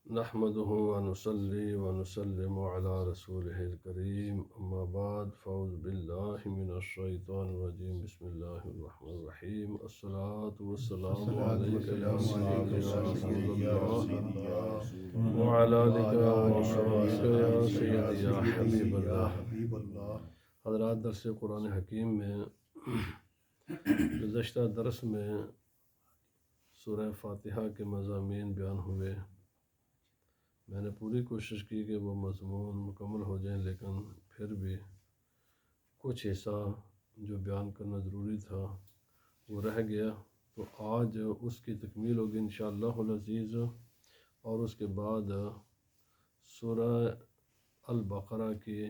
نحمده ونصلي ونسلم على رسوله الكريم أما بعد فأعوذ بالله من الشيطان الرجيم بسم الله الرحمن الرحيم الصلاة والسلام عليك يا سيدي يا رسول الله وعلى آلك وأصحابك يا سيدي يا حبيب الله. حضرات، درس قرآن حکیم میں گزشتہ درس میں سورہ فاتحہ کے مضامین بیان ہوئے. میں نے پوری کوشش کی کہ وہ مضمون مکمل ہو جائیں، لیکن پھر بھی کچھ حصہ جو بیان کرنا ضروری تھا وہ رہ گیا، تو آج اس کی تکمیل ہوگی انشاءاللہ العزیز. اور اس کے بعد سورہ البقرہ کی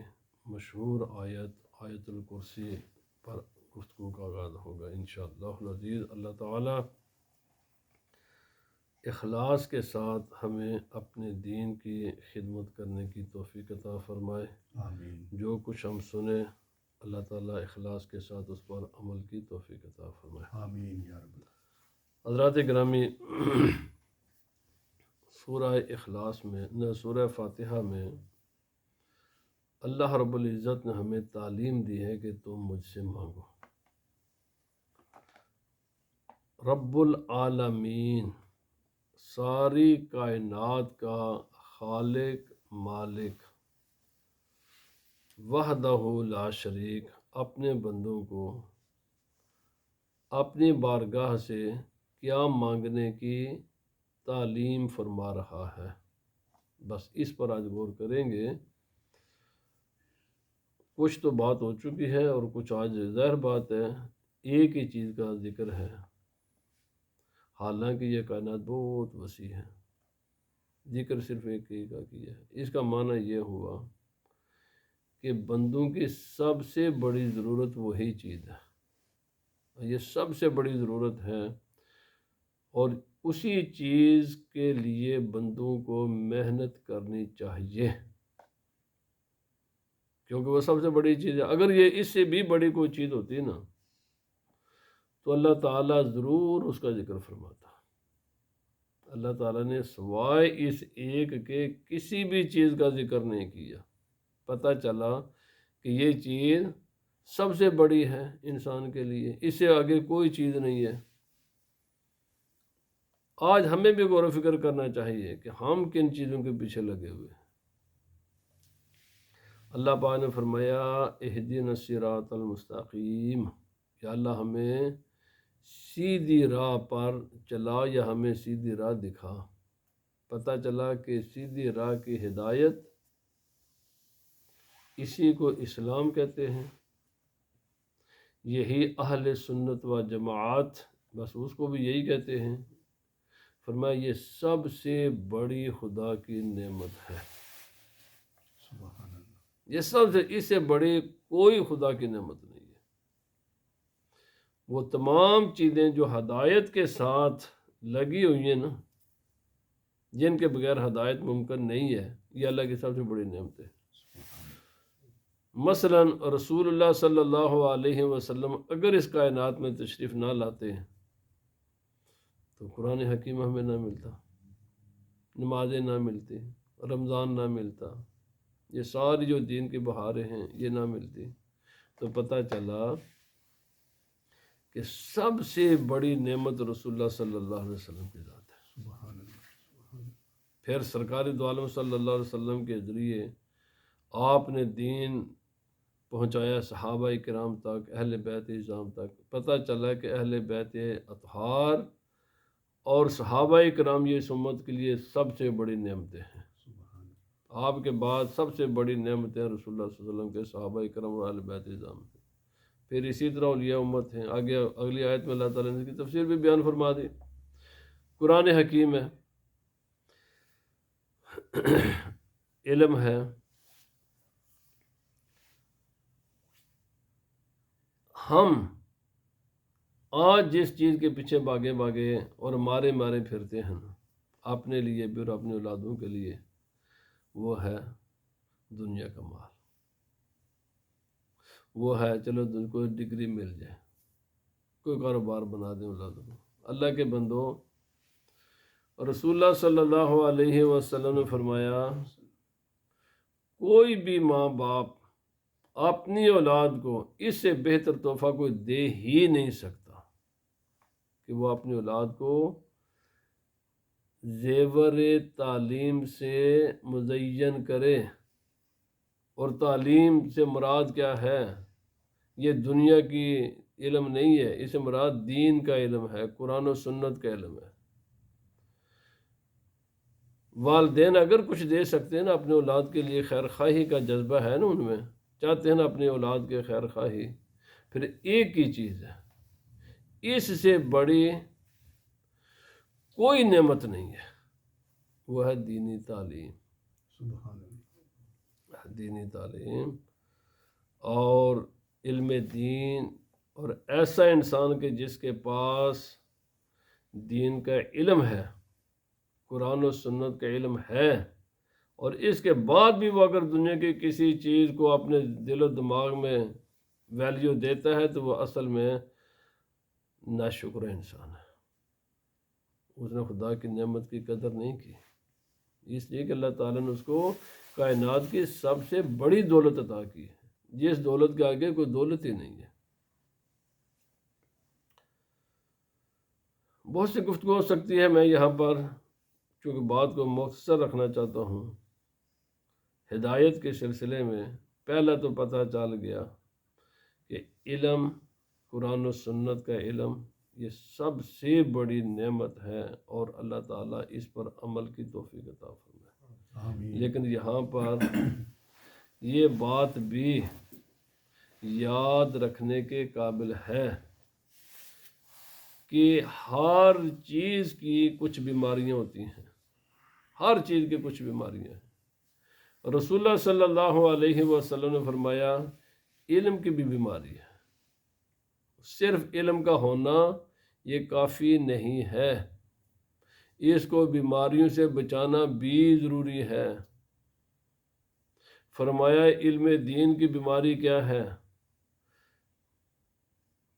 مشہور آیت الکرسی پر گفتگو کا آغاز ہوگا انشاءاللہ العزیز. اللہ تعالیٰ اخلاص کے ساتھ ہمیں اپنے دین کی خدمت کرنے کی توفیق عطا فرمائے. آمین. جو کچھ ہم سنیں اللہ تعالیٰ اخلاص کے ساتھ اس پر عمل کی توفیق عطا فرمائے. آمین یا رب. حضرات گرامی، سورہ اخلاص میں سورہ فاتحہ میں اللہ رب العزت نے ہمیں تعلیم دی ہے کہ تم مجھ سے مانگو. رب العالمین، ساری کائنات کا خالق مالک، وحدہ لا شریک، اپنے بندوں کو اپنی بارگاہ سے کیا مانگنے کی تعلیم فرما رہا ہے. بس اس پر آج غور کریں گے. کچھ تو بات ہو چکی ہے اور کچھ آج ظاہر بات ہے ایک ہی چیز کا ذکر ہے، حالانکہ یہ کائنات بہت وسیع ہے، ذکر صرف ایک ہی کا کیا ہے. اس کا معنی یہ ہوا کہ بندوں کی سب سے بڑی ضرورت وہی چیز ہے، یہ سب سے بڑی ضرورت ہے، اور اسی چیز کے لیے بندوں کو محنت کرنی چاہیے، کیونکہ وہ سب سے بڑی چیز ہے. اگر یہ اس سے بھی بڑی کوئی چیز ہوتی نا تو اللہ تعالیٰ ضرور اس کا ذکر فرماتا. اللہ تعالیٰ نے سوائے اس ایک کے کسی بھی چیز کا ذکر نہیں کیا. پتہ چلا کہ یہ چیز سب سے بڑی ہے انسان کے لیے، اس سے آگے کوئی چیز نہیں ہے. آج ہمیں بھی غور و فکر کرنا چاہیے کہ ہم کن چیزوں کے پیچھے لگے ہوئے ہیں. اللہ پاک نے فرمایا اہدنا الصراط المستقیم، یا اللہ ہمیں سیدھی راہ پر چلا یا ہمیں سیدھی راہ دکھا. پتہ چلا کہ سیدھی راہ کی ہدایت اسی کو اسلام کہتے ہیں، یہی اہل سنت و جماعت بس اس کو بھی یہی کہتے ہیں. فرمایا یہ سب سے بڑی خدا کی نعمت ہے. سبحان اللہ. یہ سب سے، اس سے بڑی کوئی خدا کی نعمت نہیں ہے. وہ تمام چیزیں جو ہدایت کے ساتھ لگی ہوئی ہیں نا، جن کے بغیر ہدایت ممکن نہیں ہے، یہ اللہ کی سب سے بڑی نعمت ہے. مثلا رسول اللہ صلی اللہ علیہ وسلم اگر اس کائنات میں تشریف نہ لاتے ہیں تو قرآن حکیم ہمیں نہ ملتا، نمازیں نہ ملتی، رمضان نہ ملتا، یہ ساری جو دین کی بہاریں ہیں یہ نہ ملتی. تو پتہ چلا کہ سب سے بڑی نعمت رسول اللہ صلی اللہ علیہ وسلم کی ذات ہے. سبحان اللہ. پھر سرکار دو عالم صلی اللہ علیہ وسلم کے ذریعے آپ نے دین پہنچایا صحابہ کرام تک، اہل بیت اعظام تک. پتہ چلا کہ اہل بیت اطہار اور صحابہ کرام یہ اس امت کے لیے سب سے بڑی نعمتیں ہیں. آپ کے بعد سب سے بڑی نعمتیں رسول اللہ صلی اللہ علیہ وسلم کے صحابہ کرام اور اہل بیت اعظام ہیں. پھر اسی طرح اولیاء امت ہیں. آگے اگلی آیت میں اللہ تعالیٰ نے اس کی تفسیر بھی بیان فرما دی. قرآن حکیم ہے، علم ہے. ہم آج جس چیز کے پیچھے بھاگے اور مارے پھرتے ہیں نا، اپنے لیے بھی اور اپنے اولادوں کے لیے، وہ ہے دنیا کا مال. وہ ہے چلو کوئی ڈگری مل جائے، کوئی کاروبار بنا دیں اولادوں کو. اللہ کے بندوں، رسول اللہ صلی اللہ علیہ وسلم نے فرمایا کوئی بھی ماں باپ اپنی اولاد کو اس سے بہتر تحفہ کوئی دے ہی نہیں سکتا کہ وہ اپنی اولاد کو زیور تعلیم سے مزین کرے. اور تعلیم سے مراد کیا ہے؟ یہ دنیا کی علم نہیں ہے، اس سے مراد دین کا علم ہے، قرآن و سنت کا علم ہے. والدین اگر کچھ دے سکتے ہیں نا اپنے اولاد کے لیے، خیر خواہی کا جذبہ ہے نا ان میں، چاہتے ہیں نا اپنی اولاد کے خیر خواہی، پھر ایک ہی چیز ہے، اس سے بڑی کوئی نعمت نہیں ہے، وہ ہے دینی تعلیم. سبحان اللہ. دینی تعلیم اور علم دین، اور ایسا انسان کہ جس کے پاس دین کا علم ہے، قرآن و سنت کا علم ہے، اور اس کے بعد بھی وہ اگر دنیا کی کسی چیز کو اپنے دل و دماغ میں ویلیو دیتا ہے تو وہ اصل میں ناشکر انسان ہے. اس نے خدا کی نعمت کی قدر نہیں کی، اس لیے کہ اللہ تعالیٰ نے اس کو کائنات کی سب سے بڑی دولت عطا کی ہے، جس دولت کے آگے کوئی دولت ہی نہیں ہے. بہت سی گفتگو ہو سکتی ہے، میں یہاں پر چونکہ بات کو مختصر رکھنا چاہتا ہوں. ہدایت کے سلسلے میں پہلا تو پتہ چل گیا کہ علم، قرآن و سنت کا علم، یہ سب سے بڑی نعمت ہے، اور اللہ تعالیٰ اس پر عمل کی توفیق عطا فرمائے. آمین. لیکن یہاں پر یہ بات بھی یاد رکھنے کے قابل ہے کہ ہر چیز کی کچھ بیماریاں ہوتی ہیں، ہر چیز کی کچھ بیماریاں ہیں. رسول اللہ صلی اللہ علیہ وسلم نے فرمایا علم کی بھی بیماری ہے، صرف علم کا ہونا یہ کافی نہیں ہے، اس کو بیماریوں سے بچانا بھی ضروری ہے. فرمایا علم دین کی بیماری کیا ہے؟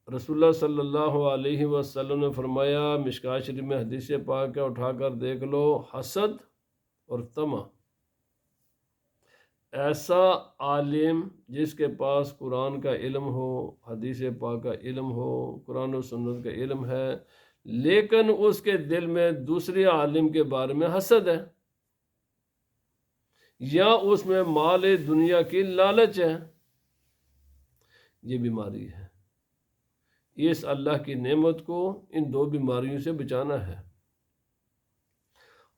رسول اللہ صلی اللہ علیہ وسلم نے فرمایا، مشکوٰۃ شریف میں حدیث پاک کا اٹھا کر دیکھ لو، حسد اور طمع. ایسا عالم جس کے پاس قرآن کا علم ہو، حدیث پاک کا علم ہو، قرآن و سنت کا علم ہے، لیکن اس کے دل میں دوسرے عالم کے بارے میں حسد ہے، یا اس میں مال دنیا کی لالچ ہے، یہ بیماری ہے. اس اللہ کی نعمت کو ان دو بیماریوں سے بچانا ہے،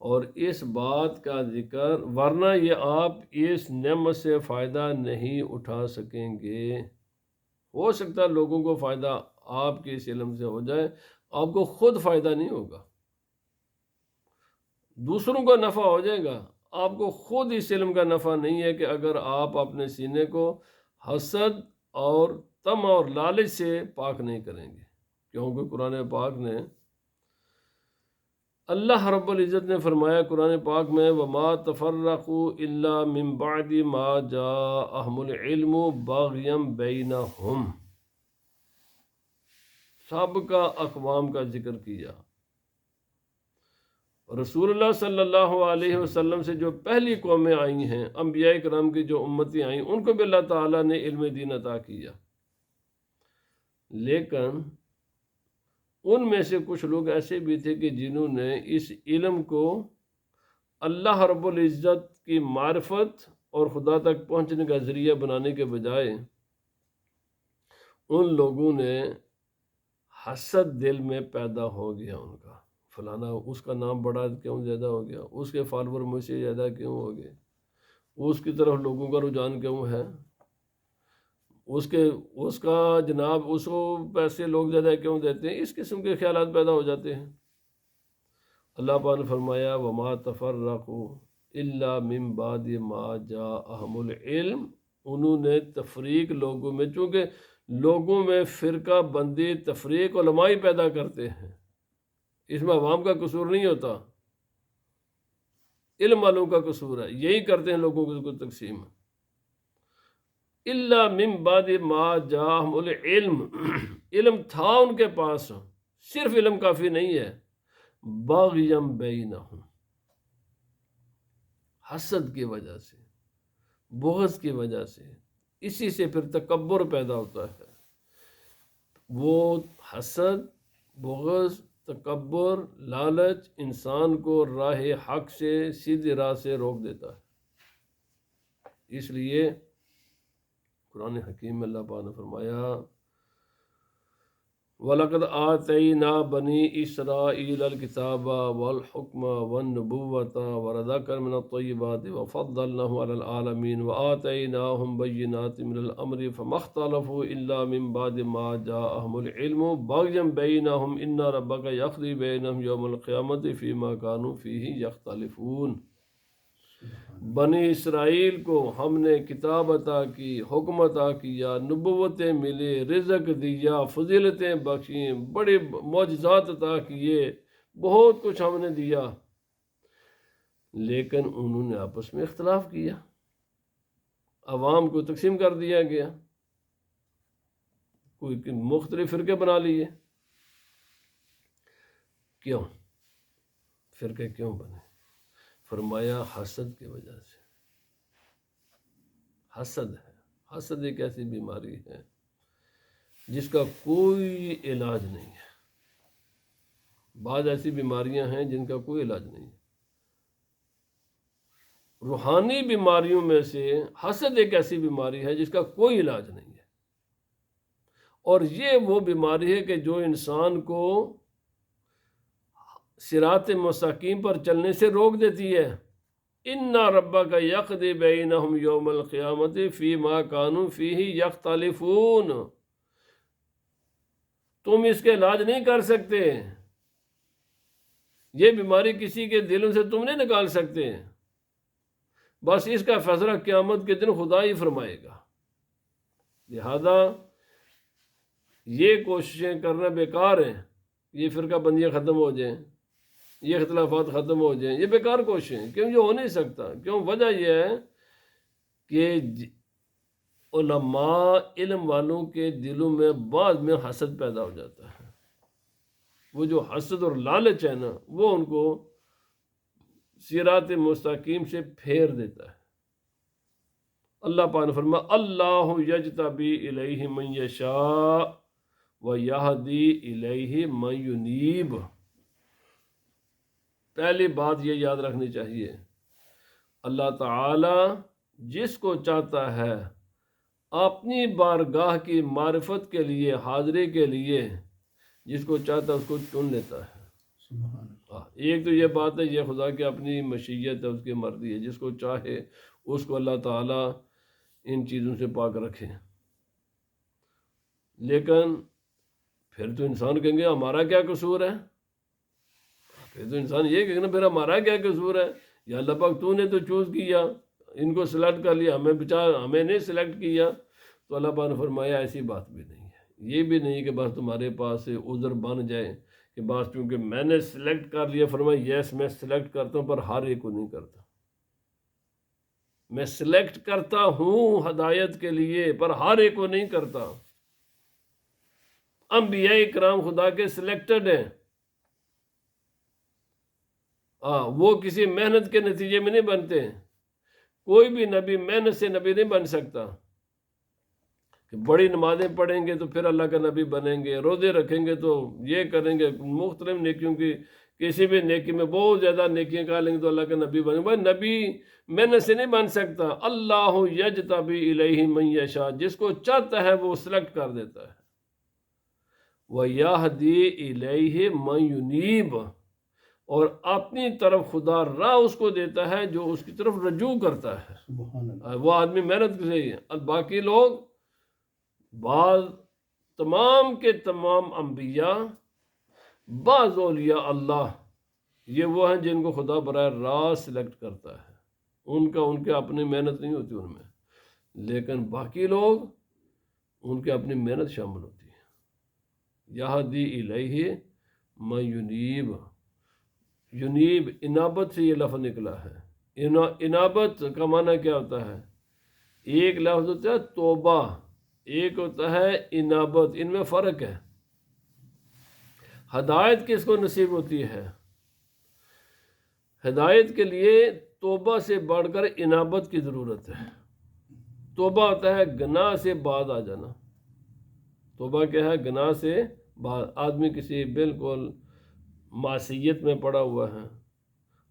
اور اس بات کا ذکر، ورنہ یہ آپ اس نعمت سے فائدہ نہیں اٹھا سکیں گے. ہو سکتا ہے لوگوں کو فائدہ آپ کے اس علم سے ہو جائے، آپ کو خود فائدہ نہیں ہوگا، دوسروں کا نفع ہو جائے گا، آپ کو خود اس علم کا نفع نہیں ہے کہ اگر آپ اپنے سینے کو حسد اور طمع اور لالچ سے پاک نہیں کریں گے. کیونکہ قرآن پاک نے، اللہ رب العزت نے فرمایا قرآن پاک میں، وَمَا تَفَرَّقُوا إِلَّا مِن بَعْدِ مَا جَاءَهُمُ الْعِلْمُ بَغْيًا بَيْنَهُمْ. سب کا اقوام کا ذکر کیا. رسول اللہ صلی اللہ علیہ وسلم سے جو پہلی قومیں آئی ہیں، انبیاء کرام کی جو امتی آئیں، ان کو بھی اللہ تعالیٰ نے علم دین عطا کیا. لیکن ان میں سے کچھ لوگ ایسے بھی تھے کہ جنہوں نے اس علم کو اللہ رب العزت کی معرفت اور خدا تک پہنچنے کا ذریعہ بنانے کے بجائے ان لوگوں نے حسد دل میں پیدا ہو گیا، ان کا فلانا اس کا نام بڑا کیوں زیادہ ہو گیا، اس کے فالوور مجھ سے زیادہ کیوں ہو گئے، اس کی طرف لوگوں کا رجحان کیوں ہے، اس کا جناب اس کو پیسے لوگ زیادہ کیوں دیتے ہیں، اس قسم کے خیالات پیدا ہو جاتے ہیں. اللہ پاک نے فرمایا، وَمَا تَفَرَّقُوا إِلَّا مِن بَعْدِ مَا جَاءَهُمُ الْعِلْمُ. انہوں نے تفریق لوگوں میں، چونکہ لوگوں میں فرقہ بندی تفریق علماء ہی پیدا کرتے ہیں، اس میں عوام کا قصور نہیں ہوتا، علم والوں کا قصور ہے، یہی کرتے ہیں لوگوں کو تقسیم. الا من بعد ما جاءہم العلم، علم تھا ان کے پاس، صرف علم کافی نہیں ہے، باغیم بینہم، حسد کی وجہ سے، بغض کی وجہ سے، اسی سے پھر تکبر پیدا ہوتا ہے۔ وہ حسد، بغض، تکبر، لالچ انسان کو راہ حق سے، سیدھی راہ سے روک دیتا ہے۔ اس لیے قرآن حکیم میں اللہ پاک نے فرمایا وَلَقَدْ آتَيْنَا بَنِي إِسْرَائِيلَ الْكِتَابَ وَالْحُكْمَ وَالنُّبُوَّةَ وَرَزَقَهُم مِّنَ الطَّيِّبَاتِ وَفَضَّلْنَاهُمْ عَلَى الْعَالَمِينَ وَآتَيْنَاهُمْ بَيِّنَاتٍ مِّنَ الْأَمْرِ فَمَا اخْتَلَفُوا إِلَّا مِن بَعْدِ مَا جَاءَهُمُ الْعِلْمُ بَغْيًا بَيْنَهُمْ إِنَّ رَبَّكَ يَقْضِي بَيْنَهُمْ يَوْمَ الْقِيَامَةِ فِيمَا كَانُوا فِيهِ يَخْتَلِفُونَ۔ بنی اسرائیل کو ہم نے کتاب عطا کی، حکم عطا کیا، نبوتیں ملی، رزق دیا، فضیلتیں بخشیں، بڑے معجزات عطا کیے، بہت کچھ ہم نے دیا، لیکن انہوں نے آپس میں اختلاف کیا، عوام کو تقسیم کر دیا گیا، کوئی مختلف فرقے بنا لیے۔ کیوں فرقے کیوں بنے؟ فرمایا حسد کی وجہ سے۔ حسد ہے، حسد ایک ایسی بیماری ہے جس کا کوئی علاج نہیں ہے۔ بعض ایسی بیماریاں ہیں جن کا کوئی علاج نہیں ہے۔ روحانی بیماریوں میں سے حسد ایک ایسی بیماری ہے جس کا کوئی علاج نہیں ہے، اور یہ وہ بیماری ہے کہ جو انسان کو صراط مستقیم پر چلنے سے روک دیتی ہے۔ اِنَّ رَبَّكَ يَقْضِي بَيْنَهُمْ يَوْمَ الْقِيَامَةِ فِيمَا كَانُوا فِيهِ يَخْتَلِفُونَ۔ تم اس کے علاج نہیں کر سکتے، یہ بیماری کسی کے دلوں سے تم نہیں نکال سکتے، بس اس کا فیصلہ قیامت کے دن خدا ہی فرمائے گا۔ لہذا یہ کوششیں کرنا بیکار ہیں، یہ فرقہ بندیاں ختم ہو جائیں، یہ اختلافات ختم ہو جائیں، یہ بیکار کوششیں، کیوں یہ ہو نہیں سکتا؟ کیوں؟ وجہ یہ ہے کہ علماء، علم والوں کے دلوں میں بعض میں حسد پیدا ہو جاتا ہے۔ وہ جو حسد اور لالچ ہے نا، وہ ان کو صراط مستقیم سے پھیر دیتا ہے۔ اللہ پاک نے فرمایا اللہ یجتبی الیہ من یشاء ویہدی الیہ من ینیب۔ پہلی بات یہ یاد رکھنی چاہیے، اللہ تعالی جس کو چاہتا ہے اپنی بارگاہ کی معرفت کے لیے، حاضری کے لیے، جس کو چاہتا ہے اس کو چن لیتا ہے۔ سبحان اللہ۔ ایک تو یہ بات ہے، یہ خدا کی اپنی مشیت ہے، اس کی مرضی ہے، جس کو چاہے اس کو اللہ تعالیٰ ان چیزوں سے پاک رکھے۔ لیکن پھر تو انسان کہیں گے ہمارا کیا قصور ہے؟ پھر تو انسان یہ کہیں گے نا پھر ہمارا کیا قصور ہے؟ یا اللہ پاک تو نے تو چوز کیا، ان کو سلیکٹ کر لیا، ہمیں نہیں سلیکٹ کیا۔ تو اللہ پاک نے فرمایا ایسی بات بھی نہیں ہے، یہ بھی نہیں کہ بس تمہارے پاس عذر بن جائے کہ بس چونکہ میں نے سلیکٹ کر لیا، فرمایا یس میں سلیکٹ کرتا ہوں پر ہر ایک کو نہیں کرتا، میں سلیکٹ کرتا ہوں ہدایت کے لیے پر ہر ایک کو نہیں کرتا۔ انبیاء کرام خدا کے سلیکٹڈ ہیں، وہ کسی محنت کے نتیجے میں نہیں بنتے۔ کوئی بھی نبی محنت سے نبی نہیں بن سکتا کہ بڑی نمازیں پڑھیں گے تو پھر اللہ کا نبی بنیں گے، روزے رکھیں گے تو یہ کریں گے، مختلف نیکیوں کی کسی بھی نیکی میں بہت زیادہ نیکیاں کر لیں گے تو اللہ کا نبی بنیں گے۔ بھائی نبی محنت سے نہیں بن سکتا، اللہ یجتبی الیہ من یشاء، جس کو چاہتا ہے وہ سلیکٹ کر دیتا ہے۔ وَيَهْدِي إِلَيْهِ مَن يُنِيبُ، اور اپنی طرف خدا راہ اس کو دیتا ہے جو اس کی طرف رجوع کرتا ہے۔ سبحان اللہ۔ وہ آدمی محنت سے ہی ہے۔ باقی لوگ، بعض تمام کے تمام انبیاء، بعض اولیاء اللہ، یہ وہ ہیں جن کو خدا براہ راست سلیکٹ کرتا ہے، ان کے اپنی محنت نہیں ہوتی ان میں، لیکن باقی لوگ ان کے اپنی محنت شامل ہوتی ہے۔ یہدی الیہ من ینیب، ینیب انابت سے یہ لفظ نکلا ہے۔ انابت کا معنی کیا ہوتا ہے؟ ایک لفظ ہوتا ہے توبہ، ایک ہوتا ہے انابت، ان میں فرق ہے۔ ہدایت کس کو نصیب ہوتی ہے؟ ہدایت کے لیے توبہ سے بڑھ کر انابت کی ضرورت ہے۔ توبہ ہوتا ہے گناہ سے بعد آ جانا۔ توبہ کیا ہے؟ گناہ سے بعد۔ آدمی کسی بالکل معصیت میں پڑا ہوا ہے،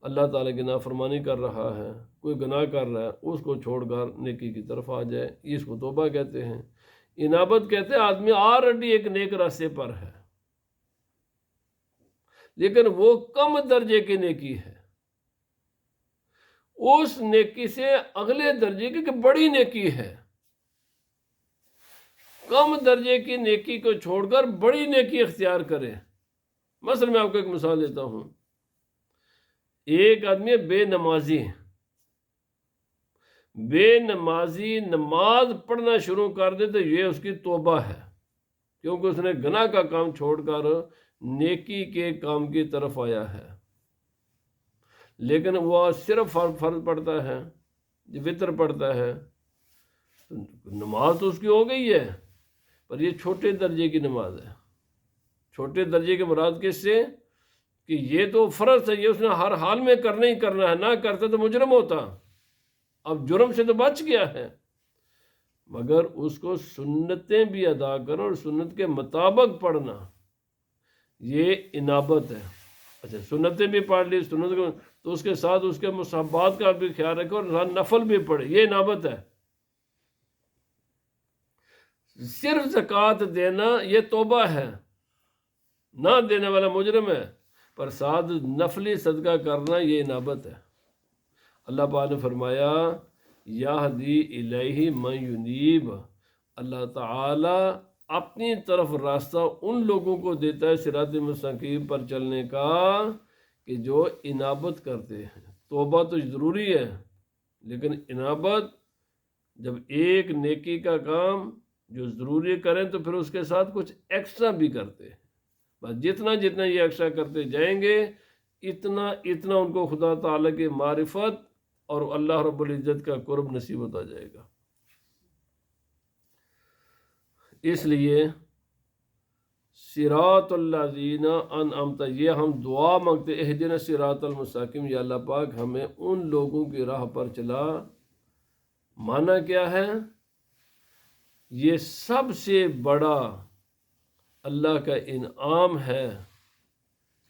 اللہ تعالیٰ کی نافرمانی کر رہا ہے، کوئی گناہ کر رہا ہے، اس کو چھوڑ کر نیکی کی طرف آ جائے، اس کو توبہ کہتے ہیں۔ انابت کہتے ہیں آدمی آلریڈی ایک نیک راستے پر ہے، لیکن وہ کم درجے کی نیکی ہے، اس نیکی سے اگلے درجے کی کہ بڑی نیکی ہے، کم درجے کی نیکی کو چھوڑ کر بڑی نیکی اختیار کرے۔ مثلا میں آپ کو ایک مثال دیتا ہوں، ایک آدمی بے نمازی ہے، بے نمازی نماز پڑھنا شروع کر دے تو یہ اس کی توبہ ہے، کیونکہ اس نے گناہ کا کام چھوڑ کر نیکی کے کام کی طرف آیا ہے۔ لیکن وہ صرف فرض پڑھتا ہے، وطر پڑھتا ہے، نماز تو اس کی ہو گئی ہے، پر یہ چھوٹے درجے کی نماز ہے۔ چھوٹے درجے کے مراد کس سے؟ کہ یہ تو فرض ہے، یہ اس نے ہر حال میں کرنا ہی کرنا ہے، نہ کرتا تو مجرم ہوتا، اب جرم سے تو بچ گیا ہے، مگر اس کو سنتیں بھی ادا کرو اور سنت کے مطابق پڑھنا، یہ انابت ہے۔ اچھا، سنتیں بھی پڑھ لی، سنت کو تو اس کے ساتھ اس کے مصحبات کا بھی خیال رکھو اور نفل بھی پڑھے، یہ انابت ہے۔ صرف زکوٰۃ دینا یہ توبہ ہے، نہ دینے والا مجرم ہے، پر ساتھ نفلی صدقہ کرنا یہ انابت ہے۔ اللہ پاک نے فرمایا یہدی الیہ من ینیب، اللہ تعالی اپنی طرف راستہ ان لوگوں کو دیتا ہے صراط مستقیم پر چلنے کا کہ جو انابت کرتے ہیں۔ توبہ تو ضروری ہے، لیکن انابت جب ایک نیکی کا کام جو ضروری کریں تو پھر اس کے ساتھ کچھ ایکسٹرا بھی کرتے ہیں، بس جتنا جتنا یہ ایکسٹرا کرتے جائیں گے اتنا اتنا ان کو خدا تعالیٰ کی معرفت اور اللہ رب العزت کا قرب نصیب ہوتا جائے گا۔ اس لیے صراط الذین انعمت، یہ ہم دعا مانگتے اہدنا صراط المستقیم، یا اللہ پاک ہمیں ان لوگوں کی راہ پر چلا۔ معنی کیا ہے؟ یہ سب سے بڑا اللہ کا انعام ہے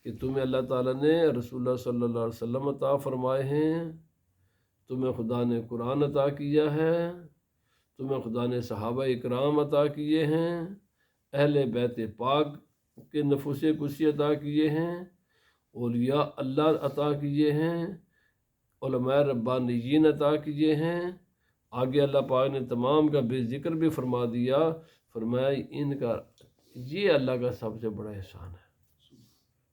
کہ تمہیں اللہ تعالیٰ نے رسول اللہ صلی اللہ علیہ وسلم عطا فرمائے ہیں، تمہیں خدا نے قرآن عطا کیا ہے، تمہیں خدا نے صحابہ اکرام عطا کیے ہیں، اہل بیت پاک کے نفوس قدسی عطا کیے ہیں، اولیاء اللہ عطا کیے ہیں، علماء ربانیین عطا کیے ہیں۔ آگے اللہ پاک نے تمام کا بے ذکر بھی فرما دیا، فرمایا ان کا یہ اللہ کا سب سے بڑا احسان ہے۔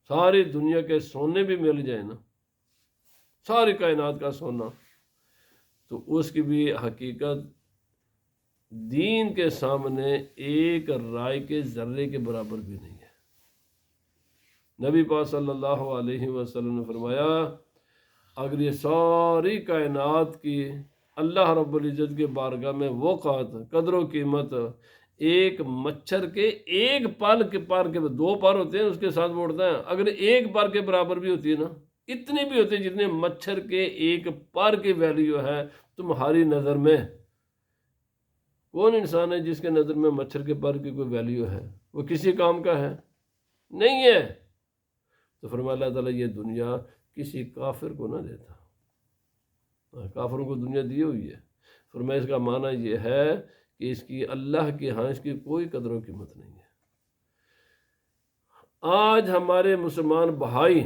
ساری دنیا کے سونے بھی مل جائے نا، ساری کائنات کا سونا، تو اس کی بھی حقیقت دین کے سامنے ایک رائے کے ذرے کے برابر بھی نہیں ہے۔ نبی پاک صلی اللہ علیہ وسلم نے فرمایا اگر یہ ساری کائنات کی اللہ رب العزت کے بارگاہ میں وقت قدر و قیمت ایک مچھر کے ایک پال کے پار کے دو پار ہوتے ہیں اس کے ساتھ بوڑھتا ہے، اگر ایک پار کے برابر بھی ہوتی ہے نا، اتنی بھی ہوتی ہے جتنے مچھر کے ایک پار کی ویلیو ہے تمہاری نظر میں۔ کون انسان ہے جس کے نظر میں مچھر کے پر کی کوئی ویلیو ہے؟ وہ کسی کام کا ہے؟ نہیں ہے۔ تو فرمایا اللہ تعالیٰ یہ دنیا کسی کافر کو نہ دیتا، کافروں کو دنیا دی ہوئی ہے۔ فرمایا اس کا معنی یہ ہے کہ اس کی اللہ کے ہاں اس کی کوئی قدر و قیمت نہیں ہے۔ آج ہمارے مسلمان بھائی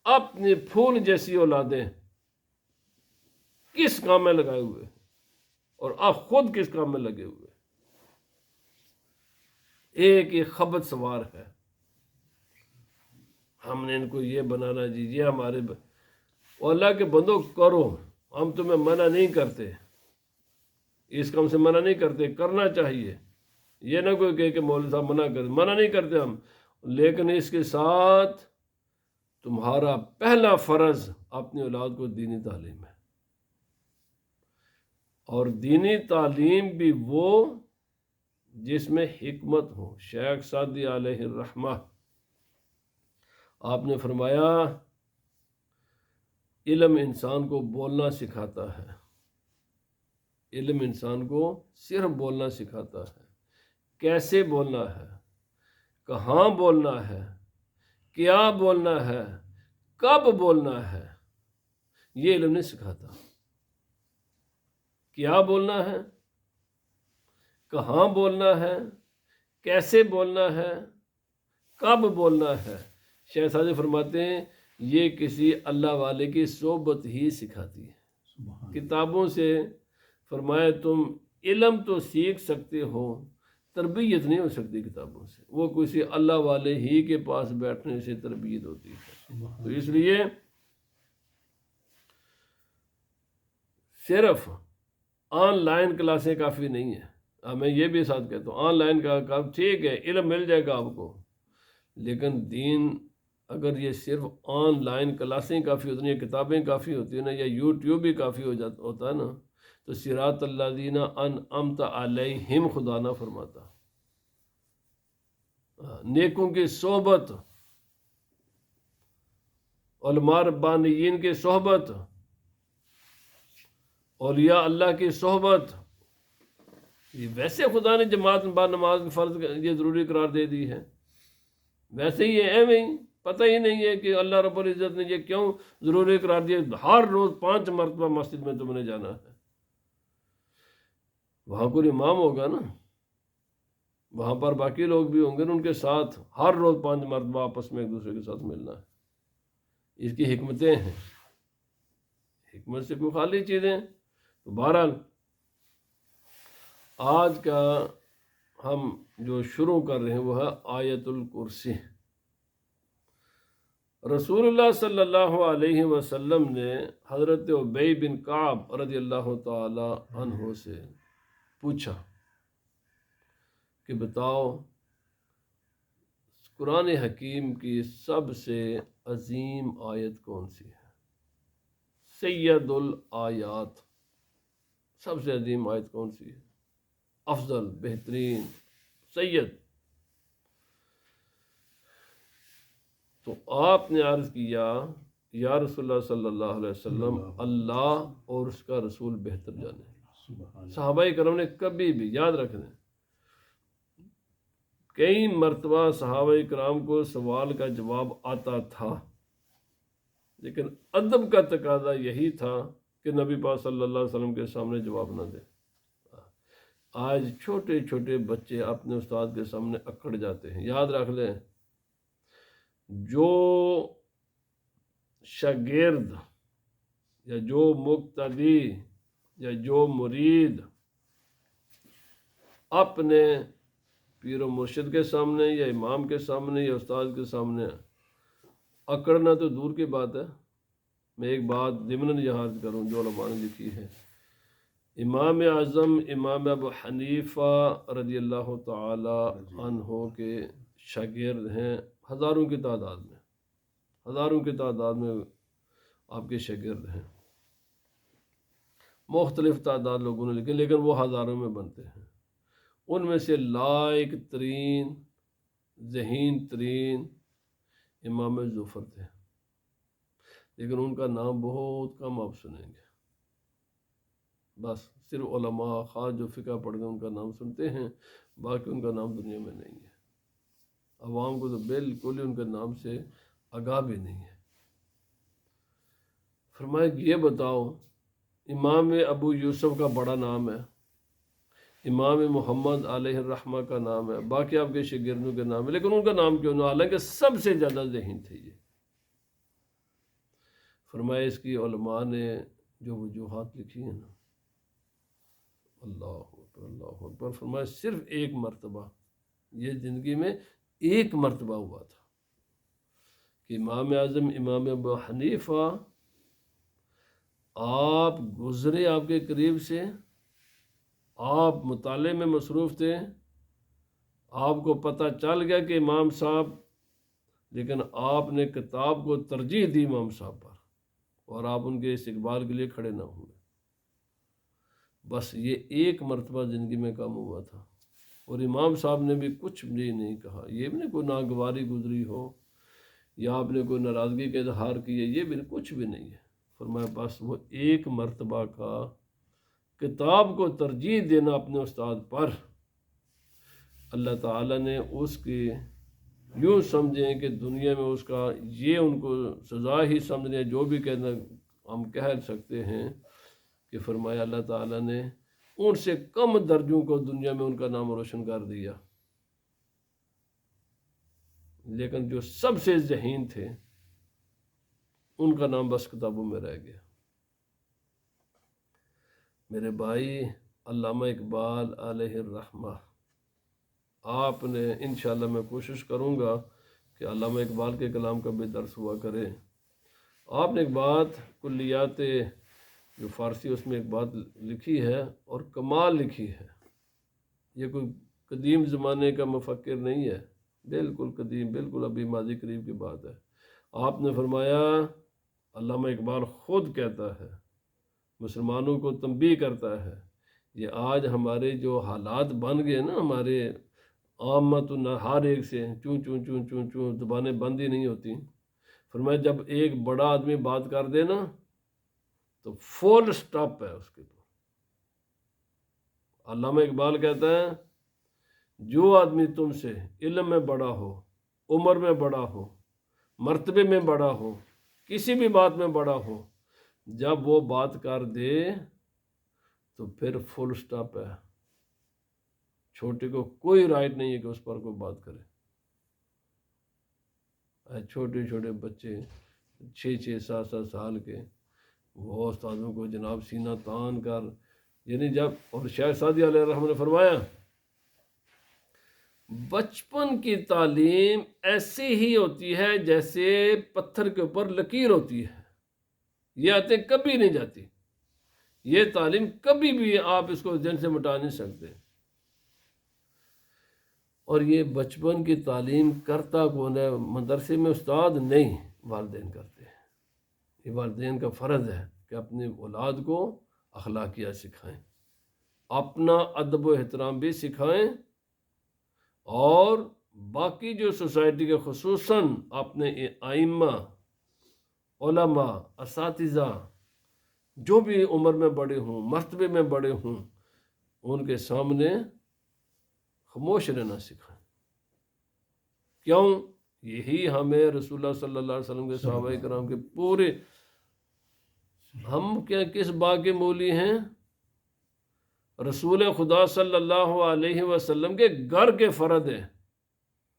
اپنی پھول جیسی اولادیں کس کام میں لگائے ہوئے اور آپ خود کس کام میں لگے ہوئے، ایک یہ خبت سوار ہے، ہم نے ان کو یہ بنانا جی، یہ ہمارے اللہ کے بندوں کرو، ہم تمہیں منع نہیں کرتے، اس کام سے منع نہیں کرتے، کرنا چاہیے، یہ نہ کوئی کہے کہ مولوی صاحب منع نہیں کرتے ہم، لیکن اس کے ساتھ تمہارا پہلا فرض اپنی اولاد کو دینی تعلیم ہے، اور دینی تعلیم بھی وہ جس میں حکمت ہو۔ شیخ سعدی علیہ الرحمہ آپ نے فرمایا علم انسان کو بولنا سکھاتا ہے، علم انسان کو صرف بولنا سکھاتا ہے، کیسے بولنا ہے، کہاں بولنا ہے، کیا بولنا ہے، کب بولنا ہے، یہ علم نہیں سکھاتا۔ کیا بولنا ہے، کہاں بولنا ہے، کیسے بولنا ہے، کب بولنا ہے، شیخ سعدی فرماتے ہیں یہ کسی اللہ والے کی صحبت ہی سکھاتی ہے۔ سبحان کتابوں سے فرمایا تم علم تو سیکھ سکتے ہو، تربیت نہیں ہو سکتی کتابوں سے، وہ کسی اللہ والے ہی کے پاس بیٹھنے سے تربیت ہوتی ہے۔ تو اس لیے صرف آن لائن کلاسیں کافی نہیں ہیں۔ میں یہ بھی ساتھ کہتا ہوں آن لائن کا ٹھیک ہے، علم مل جائے گا آپ کو، لیکن دین اگر یہ صرف آن لائن کلاسیں کافی ہوتی ہیں، کتابیں کافی ہوتی ہیں نا، یا یوٹیوب بھی کافی ہوتا ہے نا، تو صراط الذین انعمت علیہم خدا نہ فرماتا۔ نیکوں کی صحبت، علماء ربانیین کی صحبت، اولیاء اللہ کی صحبت، یہ ویسے خدا نے جماعت با نماز کی فرض یہ ضروری قرار دے دی ہے، ویسے ہی اہم ہی پتہ ہی نہیں ہے کہ اللہ رب العزت نے یہ کیوں ضروری قرار دیا۔ ہر روز 5 مرتبہ مسجد میں تم نے جانا ہے، وہاں کوئی امام ہوگا نا، وہاں پر باقی لوگ بھی ہوں گے، ان کے ساتھ ہر روز 5 مرتبہ آپس میں ایک دوسرے کے ساتھ ملنا ہے۔ اس کی حکمتیں ہیں، حکمت سے کوئی خالی چیزیں۔ تو بہرحال آج کا ہم جو شروع کر رہے ہیں وہ ہے آیت الکرسی۔ رسول اللہ صلی اللہ علیہ وسلم نے حضرت ابی بن کعب رضی اللہ تعالی عنہ سے پوچھا کہ بتاؤ قرآن حکیم کی سب سے عظیم آیت کون سی ہے؟ سید الآیات، سب سے عظیم آیت کون سی ہے؟ افضل، بہترین، سید۔ تو آپ نے عرض کیا یا رسول اللہ صلی اللہ علیہ وسلم، اللہ اور اس کا رسول بہتر جانے۔ صحابہ کرام نے کبھی بھی یاد رکھنا، کئی مرتبہ صحابہ کرام کو سوال کا جواب آتا تھا، لیکن ادب کا تقاضا یہی تھا کہ نبی پاک صلی اللہ علیہ وسلم کے سامنے جواب نہ دے۔ آج چھوٹے چھوٹے بچے اپنے استاد کے سامنے اکڑ جاتے ہیں۔ یاد رکھ لیں، جو شاگرد یا جو مقتدی یا جو مرید اپنے پیر و مرشد کے سامنے یا امام کے سامنے یا استاد کے سامنے اکڑنا تو دور کی بات ہے۔ میں ایک بات ضمناً یاد کروں جو علماء نے لکھی ہے، امام اعظم امام ابو حنیفہ رضی اللہ تعالی عنہ کے شاگرد ہیں، ہزاروں کی تعداد میں، ہزاروں کی تعداد میں آپ کے شاگرد ہیں، مختلف تعداد لوگوں نے لکھے، لیکن وہ ہزاروں میں بنتے ہیں۔ ان میں سے لائق ترین، ذہین ترین امام ظفر تھے، لیکن ان کا نام بہت کم آپ سنیں گے۔ بس صرف علماء خاص جو فقہ پڑھ گئے ان کا نام سنتے ہیں، باقی ان کا نام دنیا میں نہیں ہے۔ عوام کو تو بالکل ہی ان کے نام سے آگاہ بھی نہیں ہے۔ فرمایا کہ یہ بتاؤ، امام ابو یوسف کا بڑا نام ہے، امام محمد علیہ الرحمہ کا نام ہے، باقی آپ کے شاگردوں کے نام ہے، لیکن ان کا نام کیوں نہ؟ حالانکہ سب سے زیادہ ذہین تھے یہ۔ فرمایا اس کی علماء نے جو وجوہات لکھی ہیں نا، اللہ اکبر اللہ اکبر، فرمایا صرف ایک مرتبہ، یہ زندگی میں ایک مرتبہ ہوا تھا کہ امام اعظم امام ابو حنیفہ آپ گزرے آپ کے قریب سے، آپ مطالعے میں مصروف تھے، آپ کو پتہ چل گیا کہ امام صاحب، لیکن آپ نے کتاب کو ترجیح دی امام صاحب پر، اور آپ ان کے استقبال کے لیے کھڑے نہ ہوئے۔ بس یہ ایک مرتبہ زندگی میں کام ہوا تھا، اور امام صاحب نے بھی کچھ بھی نہیں کہا، یہ بھی نہیں کوئی ناگواری گزری ہو یا آپ نے کوئی ناراضگی کا اظہار کیا، یہ بھی کچھ بھی نہیں ہے۔ فرمایا بس وہ ایک مرتبہ کا کتاب کو ترجیح دینا اپنے استاد پر، اللہ تعالیٰ نے اس کی یوں سمجھیں کہ دنیا میں اس کا یہ ان کو سزا ہی سمجھنے، جو بھی کہنا ہم کہہ سکتے ہیں کہ فرمایا اللہ تعالیٰ نے ان سے کم درجوں کو دنیا میں ان کا نام روشن کر دیا، لیکن جو سب سے ذہین تھے ان کا نام بس کتابوں میں رہ گیا۔ میرے بھائی، علامہ اقبال علیہ الرحمہ، آپ نے انشاءاللہ میں کوشش کروں گا کہ علامہ اقبال کے کلام کا بھی درس ہوا کرے۔ آپ نے ایک بات کلیات جو فارسی اس میں ایک بات لکھی ہے اور کمال لکھی ہے، یہ کوئی قدیم زمانے کا مفکر نہیں ہے، بالکل قدیم، بالکل ابھی ماضی قریب کی بات ہے۔ آپ نے فرمایا، علامہ اقبال خود کہتا ہے، مسلمانوں کو تنبیہ کرتا ہے، یہ آج ہمارے جو حالات بن گئے نا، ہمارے عامت ہر ایک سے چوں چوں چوں چوں چوں زبانیں بند ہی نہیں ہوتی۔ فرمایا جب ایک بڑا آدمی بات کر دے نا تو فل سٹاپ ہے اس کے تو۔ علامہ اقبال کہتا ہے، جو آدمی تم سے علم میں بڑا ہو، عمر میں بڑا ہو، مرتبے میں بڑا ہو، کسی بھی بات میں بڑا ہو، جب وہ بات کر دے تو پھر فل سٹاپ ہے، چھوٹے کو کوئی رائٹ نہیں ہے کہ اس پر کوئی بات کرے۔ چھوٹے چھوٹے بچے 6-7 سال کے، وہ استادوں کو جناب سینہ تان کر، یعنی جب، اور شیخ سعدی علیہ الرحمہ نے فرمایا بچپن کی تعلیم ایسی ہی ہوتی ہے جیسے پتھر کے اوپر لکیر ہوتی ہے، یہ آتے کبھی نہیں جاتی، یہ تعلیم کبھی بھی آپ اس کو ذہن سے مٹا نہیں سکتے۔ اور یہ بچپن کی تعلیم کرتا کون ہے؟ مدرسے میں استاد نہیں، والدین کرتے ہیں۔ یہ والدین کا فرض ہے کہ اپنی اولاد کو اخلاقیات سکھائیں، اپنا ادب و احترام بھی سکھائیں، اور باقی جو سوسائٹی کے خصوصاً اپنے ائمہ، علماء، اساتذہ جو بھی عمر میں بڑے ہوں، مرتبے میں بڑے ہوں، ان کے سامنے خاموش رہنا سکھائیں۔ کیوں؟ یہی ہمیں رسول اللہ صلی اللہ علیہ وسلم کے صحابہ کرام کے پورے، ہم کیا کس باغ کے مولی ہیں؟ رسول خدا صلی اللہ علیہ وسلم کے گھر کے فرد ہیں۔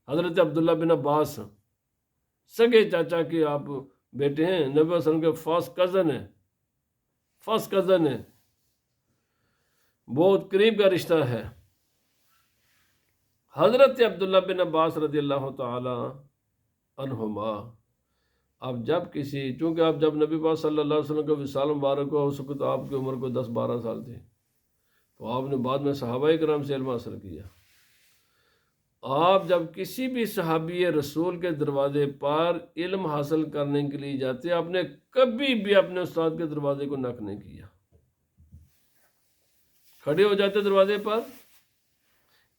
حضرت عبداللہ بن عباس سگے چاچا کے آپ بیٹے ہیں، نبی صلی اللہ علیہ وسلم کے فرسٹ کزن ہیں، بہت قریب کا رشتہ ہے۔ حضرت عبداللہ بن عباس رضی اللہ تعالی عنہما، اب جب کسی، چونکہ آپ جب نبی پاک صلی اللہ علیہ وسلم کا وصال مبارک ہوا، اس وقت آپ کی عمر کو 10-12 سال تھی، تو آپ نے بعد میں صحابہ کرام سے علم حاصل کیا۔ آپ جب کسی بھی صحابی رسول کے دروازے پر علم حاصل کرنے کے لیے جاتے، آپ نے کبھی بھی اپنے استاد کے دروازے کو نک نہیں کیا، کھڑے ہو جاتے دروازے پر،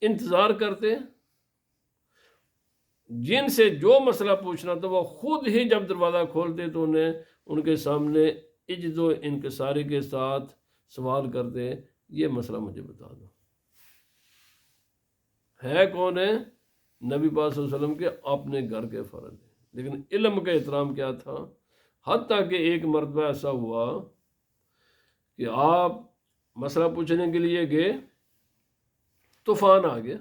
انتظار کرتے، جن سے جو مسئلہ پوچھنا تھا وہ خود ہی جب دروازہ کھولتے تو انہیں ان کے سامنے عجز و انکساری کے ساتھ سوال کرتے، یہ مسئلہ مجھے بتا دو۔ ہے کون ہے؟ نبی پاک صلی اللہ علیہ وسلم کے اپنے گھر کے فرد ہیں، لیکن علم کا احترام کیا تھا، حتیٰ کہ ایک مرتبہ ایسا ہوا کہ آپ مسئلہ پوچھنے کے لیے گئے، طوفان آ گیا،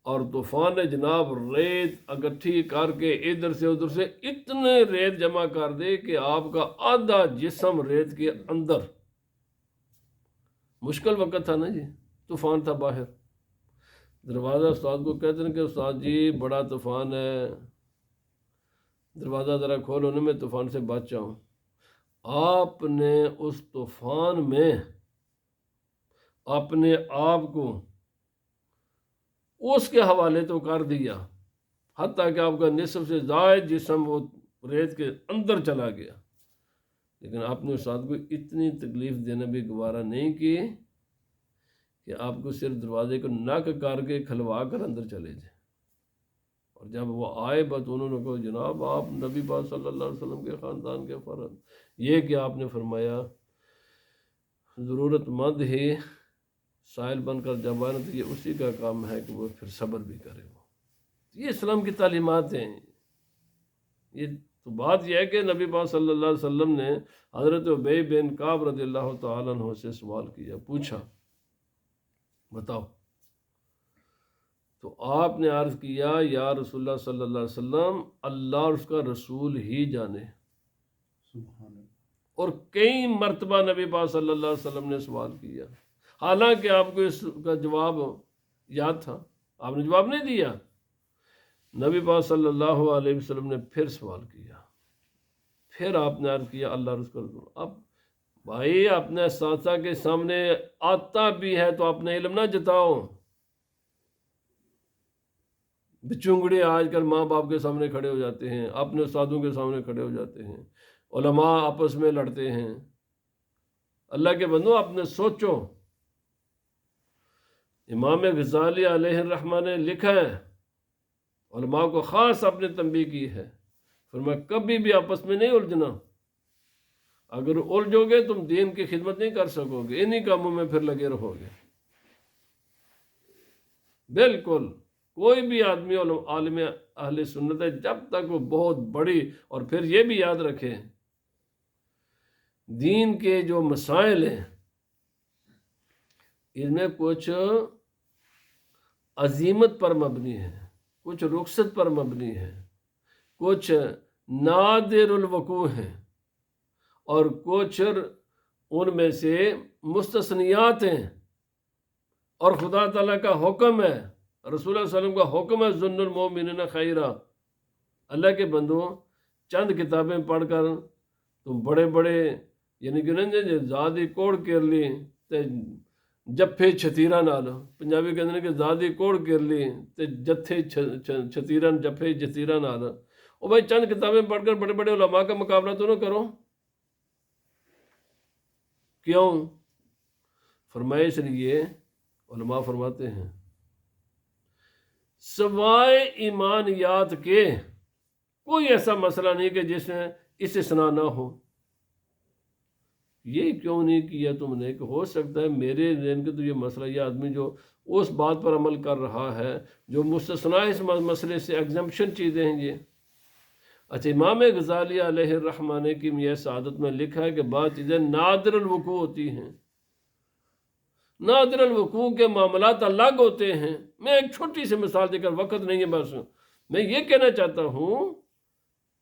اور طوفان نے جناب ریت اکٹھی کر کے ادھر سے ادھر سے اتنے ریت جمع کر دے کہ آپ کا آدھا جسم ریت کے اندر۔ مشکل وقت تھا نا جی، طوفان تھا باہر، دروازہ استاد کو کہتے ہیں کہ استاد جی بڑا طوفان ہے، دروازہ ذرا کھولو نا، میں طوفان سے بچ جاؤں۔ آپ نے اس طوفان میں اپنے آپ کو اس کے حوالے تو کر دیا، حتیٰ کہ آپ کا نصف سے زائد جسم وہ ریت کے اندر چلا گیا، لیکن آپ نے استاد کو اتنی تکلیف دینا بھی گوارا نہیں کی کہ آپ کو صرف دروازے کو نک کر کے کھلوا کر اندر چلے جائیں۔ اور اور جب وہ آئے بس انہوں نے کہا جناب آپ نبی پاک صلی اللہ علیہ وسلم کے خاندان کے فرد، یہ کہ آپ نے فرمایا ضرورت مند ہی سائل بن کر جب آئے تو یہ اسی کا کام ہے کہ وہ پھر صبر بھی کرے۔ وہ یہ اسلام کی تعلیمات ہیں۔ یہ تو بات یہ ہے کہ نبی پاک صلی اللہ علیہ وسلم نے حضرت ابی بن کعب رضی اللہ تعالیٰ عنہ سے سوال کیا، پوچھا بتاؤ، تو آپ نے عرض کیا یا رسول اللہ صلی اللہ علیہ وسلم اللہ اور اس کا رسول ہی جانے۔ سبحان اللہ۔ اور کئی مرتبہ نبی پاک صلی اللہ علیہ وسلم نے سوال کیا، حالانکہ آپ کو اس کا جواب یاد تھا، آپ نے جواب نہیں دیا۔ نبی پاک صلی اللہ علیہ وسلم نے پھر سوال کیا، پھر آپ نے عرض کیا اللہ اور اس کا رسول۔ اب بھائی اپنے اساتذہ کے سامنے آتا بھی ہے تو اپنا علم نہ جتاؤ۔ بچونگڑے آج کل ماں باپ کے سامنے کھڑے ہو جاتے ہیں، اپنے استادوں کے سامنے کھڑے ہو جاتے ہیں، علماء آپس میں لڑتے ہیں۔ اللہ کے بندو اپنے سوچو۔ امام غزالی علیہ الرحمہ نے لکھا ہے، علماء کو خاص اپنے تنبیہ کی ہے، فرمایا کبھی بھی آپس میں نہیں الجھنا، اگر الجھو گے تم دین کی خدمت نہیں کر سکو گے، انہی کاموں میں پھر لگے رہو گے۔ بالکل کوئی بھی آدمی عالم اہل سنت ہے جب تک وہ بہت بڑی، اور پھر یہ بھی یاد رکھے دین کے جو مسائل ہیں ان میں کچھ عزیمت پر مبنی ہے، کچھ رخصت پر مبنی ہے، کچھ نادر الوقوع ہیں، اور کچھ ان میں سے مستثنیات ہیں، اور خدا تعالیٰ کا حکم ہے، رسول اللہ صلی اللہ علیہ وسلم کا حکم ہے ظن المؤمنین خیرا۔ اللہ کے بندو چند کتابیں پڑھ کر تم بڑے بڑے یعنی کہ زادی کوڑ کر لی تے جفے چھتیرا نال، پنجابی کہتے ہیں کہ زادی کوڑ کر لی تے جتھے چھتیرن جفے چھتیرا نال۔ او بھائی چند کتابیں پڑھ کر بڑے بڑے علماء کا مقابلہ تو نہ کرو۔ کیوں؟ فرمائے اس لیے علماء فرماتے ہیں سوائے ایمانیات کے کوئی ایسا مسئلہ نہیں کہ جس میں استثناء نہ ہو۔ یہ کیوں نہیں کیا تم نے کہ ہو سکتا ہے میرے ذہن کے تو یہ مسئلہ، یہ آدمی جو اس بات پر عمل کر رہا ہے جو مستثنیٰ اس مسئلے سے ایگزمپشن چیزیں ہیں یہ۔ اچھا امام غزالی علیہ الرحمہ نے کی یہ سعادت میں لکھا ہے کہ بعض چیزیں نادر الوقوع ہوتی ہیں، نادر الوقوع کے معاملات الگ ہوتے ہیں۔ میں ایک چھوٹی سی مثال دے کر، وقت نہیں ہے بس، میں یہ کہنا چاہتا ہوں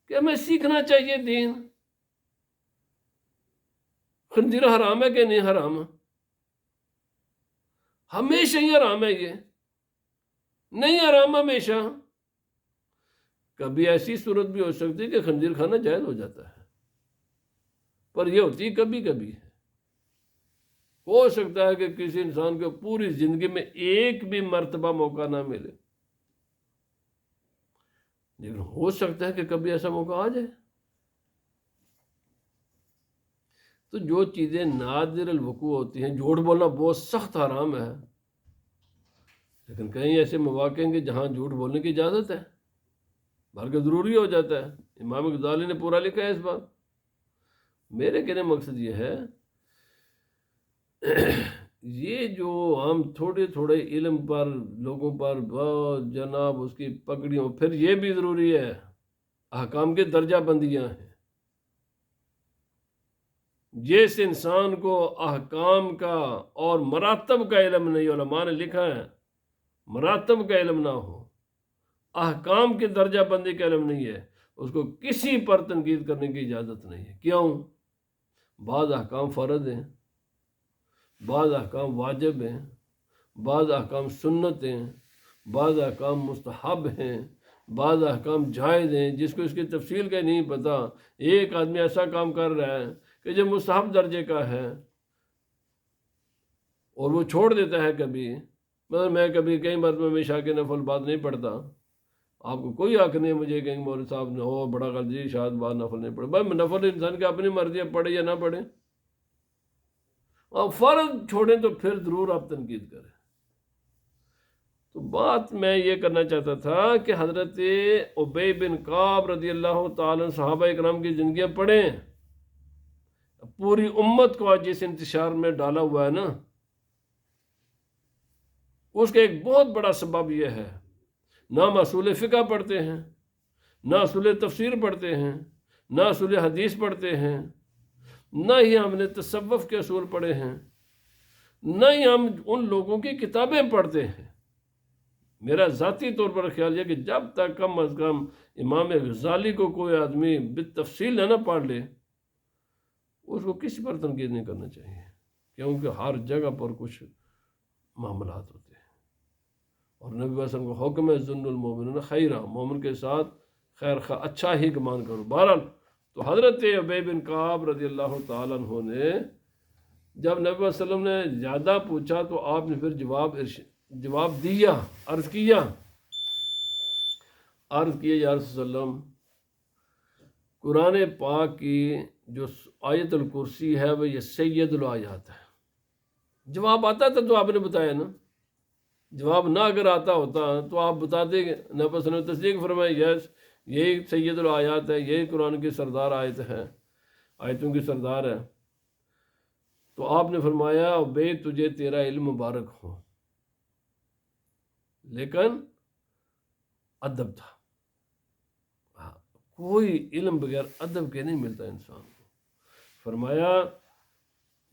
کہ ہمیں سیکھنا چاہیے دین۔ خنزیر حرام ہے کہ نہیں حرام؟ ہمیشہ ہی حرام ہے، یہ نہیں حرام ہمیشہ۔ کبھی ایسی صورت بھی ہو سکتی ہے کہ خنزیر کھانا جائز ہو جاتا ہے، پر یہ ہوتی کبھی کبھی ہے۔ ہو سکتا ہے کہ کسی انسان کو پوری زندگی میں ایک بھی مرتبہ موقع نہ ملے، لیکن ہو سکتا ہے کہ کبھی ایسا موقع آ جائے۔ تو جو چیزیں نادر الوقوع ہوتی ہیں، جھوٹ بولنا بہت سخت حرام ہے، لیکن کہیں ایسے مواقع ہیں کہ جہاں جھوٹ بولنے کی اجازت ہے، بلکہ ضروری ہو جاتا ہے۔ امام غزالی نے پورا لکھا ہے اس بات۔ میرے کہنے مقصد یہ ہے یہ جو ہم تھوڑے تھوڑے علم پر لوگوں پر جناب اس کی پکڑیوں، پھر یہ بھی ضروری ہے احکام کے درجہ بندیاں ہیں۔ جس انسان کو احکام کا اور مراتب کا علم نہیں، علماء نے لکھا ہے مراتب کا علم نہ ہو، احکام کے درجہ بندی کا علم نہیں ہے، اس کو کسی پر تنقید کرنے کی اجازت نہیں ہے۔ کیوں؟ بعض احکام فرض ہیں، بعض احکام واجب ہیں، بعض احکام سنت ہیں، بعض احکام مستحب ہیں، بعض احکام جائز ہیں جس کو اس کی تفصیل کا نہیں پتہ۔ ایک آدمی ایسا کام کر رہا ہے کہ جو مستحب درجے کا ہے اور وہ چھوڑ دیتا ہے کبھی، مگر میں کبھی کئی مرتبہ میں عشاء کے نفل بعد نہیں پڑھتا، آپ کو کوئی حق نہیں مجھے کہ مولوی صاحب نے ہو بڑا غلطی شاید بعد نفل نہیں پڑھے۔ بھائی نفل انسان کی اپنی مرضی ہے، پڑھے یا نہ پڑھے، اور فرض چھوڑیں تو پھر ضرور آپ تنقید کریں۔ تو بات میں یہ کرنا چاہتا تھا کہ حضرت ابی بن کعب رضی اللہ تعالیٰ صحابہ اکرام کی زندگیاں پڑھیں. پوری امت کو آج جس انتشار میں ڈالا ہوا ہے نا، اس کا ایک بہت بڑا سبب یہ ہے، نہ ہم اصول فقہ پڑھتے ہیں، نہ اصول تفسیر پڑھتے ہیں، نہ اصول حدیث پڑھتے ہیں، نہ ہی ہم نے تصوف کے اصول پڑھے ہیں، نہ ہی ہم ان لوگوں کی کتابیں پڑھتے ہیں. میرا ذاتی طور پر خیال ہے کہ جب تک کم از کم امام غزالی کو کوئی آدمی بالتفصیل نہ پڑھ لے، اس کو کسی پر تنقید نہیں کرنا چاہیے، کیونکہ ہر جگہ پر کچھ معاملات ہوتے ہیں. اور نبی صلی اللہ علیہ وسلم کو حکم ہے ظن المومنون خیرا، مومن کے ساتھ خیر خواہ اچھا ہی گمان کرو. بہرحال تو حضرت ابی بن کعب رضی اللہ تعالیٰ عنہ نے جب نبی صلی اللہ علیہ وسلم نے زیادہ پوچھا تو آپ نے پھر جواب دیا، عرض کیا یا رسول اللہ، قرآن پاک کی جو آیت الکرسی ہے وہ یہ سید الآیات ہے. جواب آتا تھا تو آپ نے بتایا نا، جواب نہ اگر آتا ہوتا تو آپ بتا دیں گے. نبی صلی اللہ علیہ وسلم نے تصدیق فرمائی، یس یہی سید الآیات ہے، یہی قرآن کی سردار آیت ہے، آیتوں کی سردار ہے. تو آپ نے فرمایا ابی تجھے تیرا علم مبارک ہو، لیکن ادب تھا. کوئی علم بغیر ادب کے نہیں ملتا انسان کو. فرمایا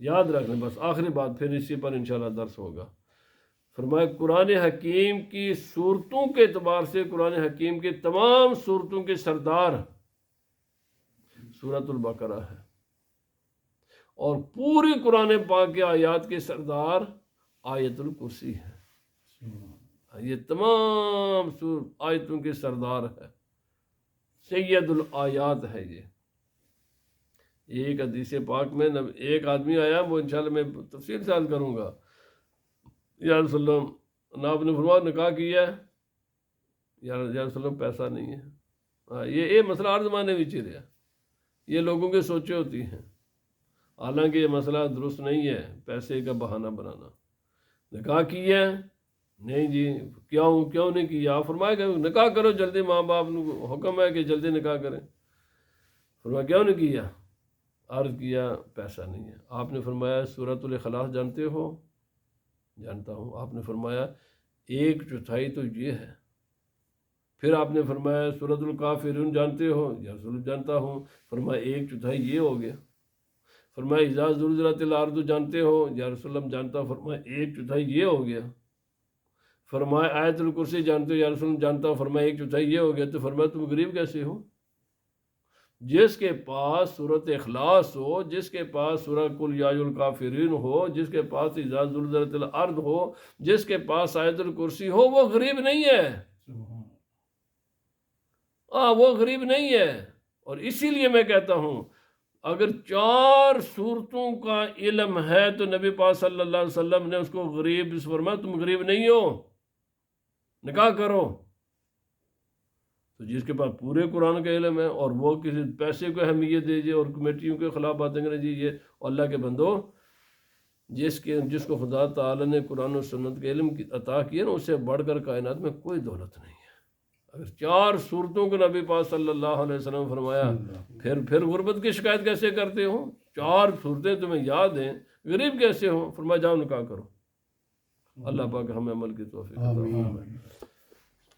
یاد رکھنا، بس آخری بات پھر اسی پر انشاءاللہ درس ہوگا. فرمایا قرآن حکیم کی صورتوں کے اعتبار سے قرآن حکیم کی تمام صورتوں کے سردار سورۃ البقرہ ہے، اور پوری قرآن پاک کے آیات کے سردار آیت الکرسی ہے. یہ تمام آیتوں کے سردار ہے، سید الآیات ہے. یہ ایک حدیث پاک میں ایک آدمی آیا، وہ انشاءاللہ میں تفصیل سے عرض کروں گا، یا رسول اللہ آپ نے فرمایا نکاح کیا ہے، یا رسول اللہ پیسہ نہیں ہے. یہ مسئلہ ہر زمانے میں چل رہا ہے، یہ لوگوں کی سوچیں ہوتی ہیں، حالانکہ یہ مسئلہ درست نہیں ہے پیسے کا بہانہ بنانا. نکاح کیا ہے؟ نہیں جی، کیوں نہیں کیا؟ آپ فرمایا کہ نکاح کرو جلدی، ماں باپ کو حکم ہے کہ جلدی نکاح کریں. فرمایا کیوں نہیں کیا؟ عرض کیا پیسہ نہیں ہے. آپ نے فرمایا سورۃ الاخلاص جانتے ہو؟ جانتا ہوں. آپ نے فرمایا 1/4 تو یہ ہے. پھر آپ نے فرمایا سورۃ الکافرون جانتے ہو؟ یا رسول اللہ جانتا ہوں. فرمایا 1/4 یہ ہو گیا. فرمایا اذا زلزلت الارض جانتے ہو؟ یا رسول اللہ جانتا ہوں. فرمایا 1/4 یہ ہو گیا. فرمایا آیت الکرسی جانتے ہو؟ یا رسول اللہ جانتا ہوں. فرمایا 1/4 یہ ہو گیا. تو فرمایا تم غریب کیسے ہو؟ جس کے پاس سورۃ اخلاص ہو، جس کے پاس سورہ قل یا ایھا الکافرون ہو، جس کے پاس اذا زلزلت الارض ہو، جس کے پاس آیت الکرسی ہو، وہ غریب نہیں ہے. وہ غریب نہیں ہے. اور اسی لیے میں کہتا ہوں اگر 4 صورتوں کا علم ہے تو نبی پاک صلی اللہ علیہ وسلم نے اس کو غریب فرمایا تم غریب نہیں ہو، نکاح کرو. تو جس کے پاس پورے قرآن کا علم ہے اور وہ کسی پیسے کو اہمیت دیجیے اور کمیٹیوں کے خلاف باتیں کریں، جی یہ اللہ کے بندو، جس کو خدا تعالی نے قرآن و سنت کے علم عطا کیا نا، اس سے بڑھ کر کائنات میں کوئی دولت نہیں ہے. اگر 4 صورتوں کو نبی پاک صلی اللہ علیہ وسلم فرمایا، پھر غربت کی شکایت کیسے کرتے ہو؟ 4 صورتیں تمہیں یاد ہیں، غریب کیسے ہو؟ فرمایا جاؤ نکاح کرو. اللہ پاک ہمیں عمل کی توفیق عطا فرمائے.